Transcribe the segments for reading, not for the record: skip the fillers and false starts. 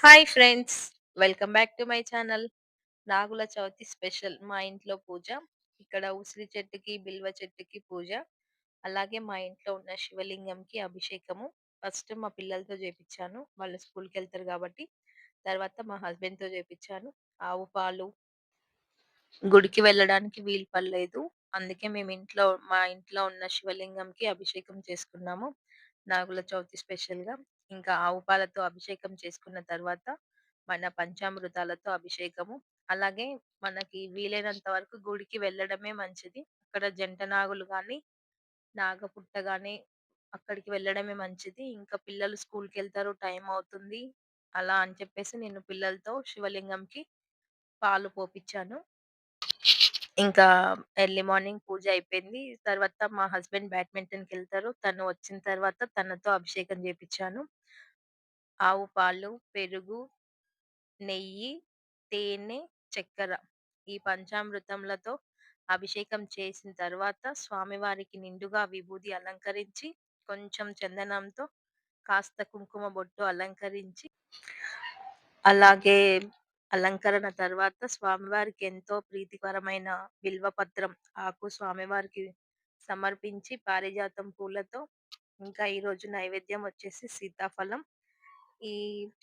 Hi friends! Welcome back to my channel. Nagula Chavithi special మా ఇంట్లో పూజ. ఇక్కడ ఉసిరి చెట్టుకి, బిల్వ చెట్టుకి పూజ. అలాగే మా ఇంట్లో ఉన్న శివలింగంకి అభిషేకము. ఫస్ట్ మా పిల్లలతో చేపిచ్చాను. వాళ్ళు స్కూల్‌కెళ్తారు కాబట్టి. తర్వాత మా హస్బెండ్‌తో చేపిచ్చాను. ఆవు పాలు, గుడికి వెళ్ళడానికి వీలు పడలేదు. అందుకే మేము మా ఇంట్లో ఉన్న శివలింగంకి అభిషేకం చేసుకున్నాము. నాగుల చవితి స్పెషల్‌గా. ఇంకా ఆవు పాలతో అభిషేకం చేసుకున్న తర్వాత, మన పంచామృతాలతో అభిషేకము. అలాగే మనకి వీలైనంత వరకు గుడికి వెళ్ళడమే మంచిది. అక్కడ జంట నాగులు గాని, నాగపుట్ట గాని అక్కడికి వెళ్ళడమే మంచిది. ఇంకా పిల్లలు స్కూల్‌కెళ్తారు, టైం అవుతుంది. అలా అని చెప్పేసి నేను పిల్లలతో శివలింగంకి పాలు పోపిచ్చాను. ఇంకా ఎర్లీ మార్నింగ్ పూజ అయిపోయింది. తర్వాత మా హస్బెండ్ బ్యాడ్మింటన్‌కెళ్తారు. తను వచ్చిన తర్వాత తనతో అభిషేకం చేపిచ్చాను. ఆవు పాలు, పెరుగు, నెయ్యి, తేనె, చక్కెర ఈ పంచామృతములతో అభిషేకం చేసిన తర్వాత స్వామివారికి నిండుగా విభూది అలంకరించి, కొంచెం చందనంతో కాస్త కుంకుమ బొట్టు అలంకరించి అలాగే అలంకరణ తర్వాత స్వామివారికి ఎంతో ప్రీతికరమైన బిల్వపత్రం ఆకు స్వామివారికి సమర్పించి పారిజాతం పూలతో ఇంకా ఈరోజు నైవేద్యం వచ్చేసి సీతాఫలం. ఈ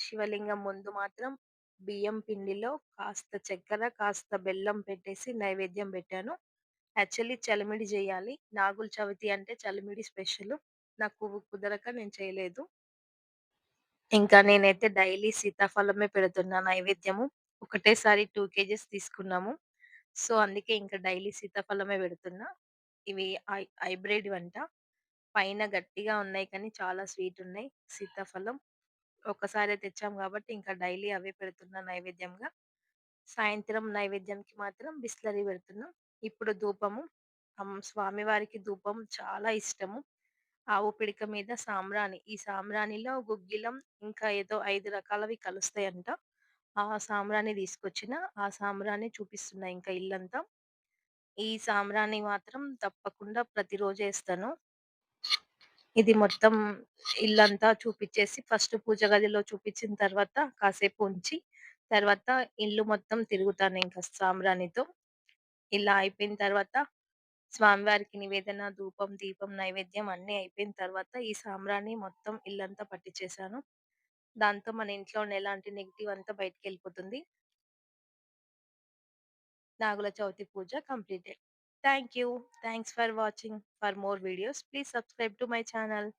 శివలింగం ముందు మాత్రం బియ్యం పిండిలో కాస్త చక్కెర, కాస్త బెల్లం పెట్టేసి నైవేద్యం పెట్టాను. యాక్చువల్లీ చలిమిడి జేయాలి. నాగుల చవితి అంటే చలిమిడి స్పెషలు. నాకు కుదరక నేను చేయలేదు. ఇంకా నేనైతే డైలీ సీతాఫలమే పెడుతున్నా నైవేద్యము. ఒకటేసారి 2 కేజీస్ తీసుకున్నాము. సో, అందుకే ఇంకా డైలీ సీతాఫలమే పెడుతున్నా. ఇవి హైబ్రిడ్‌వంట. పైన గట్టిగా ఉన్నాయి కానీ చాలా స్వీట్ ఉన్నాయి సీతాఫలం. ఒక్కసారే తెచ్చాం కాబట్టి ఇంకా డైలీ అవే పెడుతున్నా నైవేద్యంగా. సాయంత్రం నైవేద్యంకి మాత్రం బిస్లరీ పెడుతున్నాం. ఇప్పుడు ధూపము. స్వామివారికి ధూపం చాలా ఇష్టము. ఆవు పిడక మీద సాంబ్రాణి. ఈ సాంబ్రాణిలో గుగ్గిలం ఇంకా ఏదో 5 రకాలవి కలుస్తాయంట. ఆ సాంబ్రాణి తీసుకొచ్చిన. ఆ సాంబ్రాణి చూపిస్తున్నా ఇంకా ఇల్లంతా. ఈ సాంబ్రాణి మాత్రం తప్పకుండా ప్రతిరోజేస్తాను. ఇది మొత్తం ఇల్లంతా చూపిచ్చేసి ఫస్ట్ పూజ గదిలో చూపిచ్చిన తర్వాత కాసేపు ఉంచి, తర్వాత ఇల్లు మొత్తం తిరుగుతానింక సాంబ్రాణితో. ఇలా అయిపోయిన తర్వాత స్వామివారికి నివేదన, ధూపం, దీపం, నైవేద్యం అన్నీ అయిపోయిన తర్వాత ఈ సాంబ్రాణి మొత్తం ఇల్లంతా పట్టిచ్చేసాను. దాంతో మన ఇంట్లో ఉన్న ఎలాంటి నెగెటివ్ అంతా బయటికెళ్ళిపోతుంది. నాగుల చవితి పూజ completed. Thank you. Thanks for watching. For more videos please subscribe to my channel.